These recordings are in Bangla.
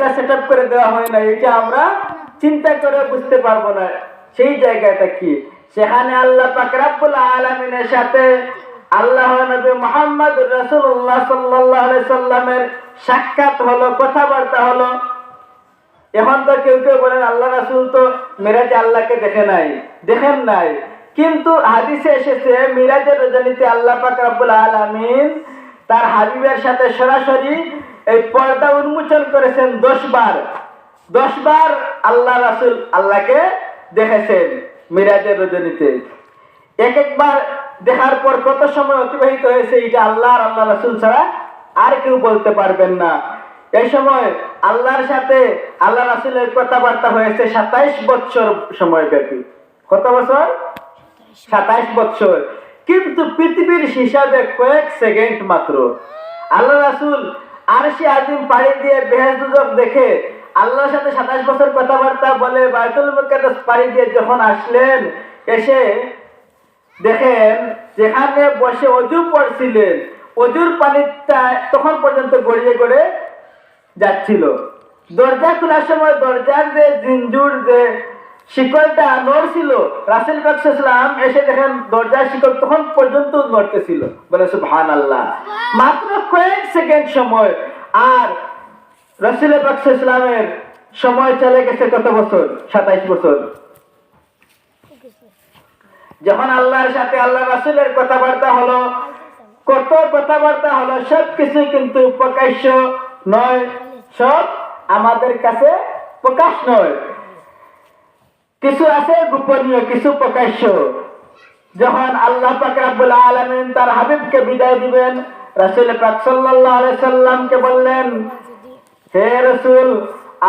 এটা সেটআপ করে দেওয়া হয় না, এটা আমরা চিন্তা করে বুঝতে পারবো না সেই জায়গাটা কি। সেখানে আল্লাহ পাক রব্বুল আলামিনের সাথে আল্লাহ নবী মুহাম্মদ রাসূলুল্লাহ সাল্লাল্লাহু আলাইহি সাল্লামের সাক্ষাৎ হলো, কথাবার্তা হলো। এখন তো কেউ কেউ বলেন আল্লাহ রাসূল তো মিরাজে আল্লাহকে দেখেন নাই, কিন্তু হাদিসে এসেছে মিরাজের রজনীতে আল্লাহ পাক রব্বুল আলামিন তার হাবিবের সাথে সরাসরি এই পর্দা উন্মোচন করেছেন 10 বার আল্লাহ রাসূল আল্লাহকে দেখেছেন মিরাজের রজনীতে। এক একবার দেখার পর কত সময় অতিবাহিত হয়েছে এটা আল্লাহ আর আল্লাহ রাসূল ছাড়া আর কেউ বলতে পারবেন না। এই সময় আল্লাহর সাথে আল্লাহ রাসূলের কথাবার্তা হয়েছে 27 বছর সময় ব্যাপী। কত বছর? 27 বছর। কিন্তু পৃথিবীর হিসাবে কয়েক সেকেন্ড মাত্র। আল্লাহ রাসূল আরশে আজিম পাড়ি দিয়ে বেহেশত দুজখ দেখে আল্লাহর সাথে 27 বছর কথাবার্তা বলে বাইতুল মুকাদ্দাস পাড়ি দিয়ে যখন আসলেন, এসে দেখেন যেখানে বসে ওযু করছিলেন ওযুর পানিটা তখন পর্যন্ত গড়িয়ে গড়ে যাচ্ছিল। দরজা খোলার সময় দরজার যে জিনজুর যে শিকলটা নড়ছিল, রাসূল পাক সাল্লাল্লাহু আলাইহি ওয়াসাল্লাম এসে দেখেন দরজার শিকল তখন পর্যন্ত নড়তেছিল। বলে সুবহানাল্লাহ। মাত্র কয়েক সেকেন্ড সময়, আর রাসূল পাক সাল্লাল্লাহু আলাইহি ওয়াসাল্লামের সময় চলে গেছে কত বছর? 27 বছর। যখন আল্লাহর সাথে আল্লাহ রাসূলের কথাবার্তা হলো, কত কথাবার্তা হলো, সব কিছু কিন্তু প্রকাশ্য নয়, সব আমাদের কাছে প্রকাশ নয়, কিছু আছে গোপনীয়, কিছু প্রকাশ্য। যখন আল্লাহ পাক রব্বুল আলামিন তার হাবিবকে বিদায় দিবেন, রাসূল পাক সাল্লাল্লাহু আলাইহি সাল্লামকে বললেন, হে রাসূল,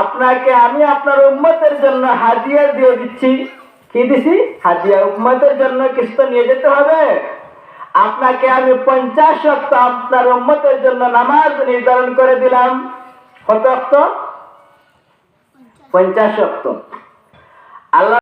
আপনাকে আমি আপনার উম্মতের জন্য হাদিয়া দিয়ে দিচ্ছি। কি দিছি? হাদিয়া। উম্মতের জন্য কিছু তো নিয়ে যেতে হবে। আপনাকে আমি 50 ওয়াক্ত আপনার উম্মতের জন্য নামাজ নির্ধারণ করে দিলাম। কত ওয়াক্ত? 50 ওয়াক্ত। আল্লাহ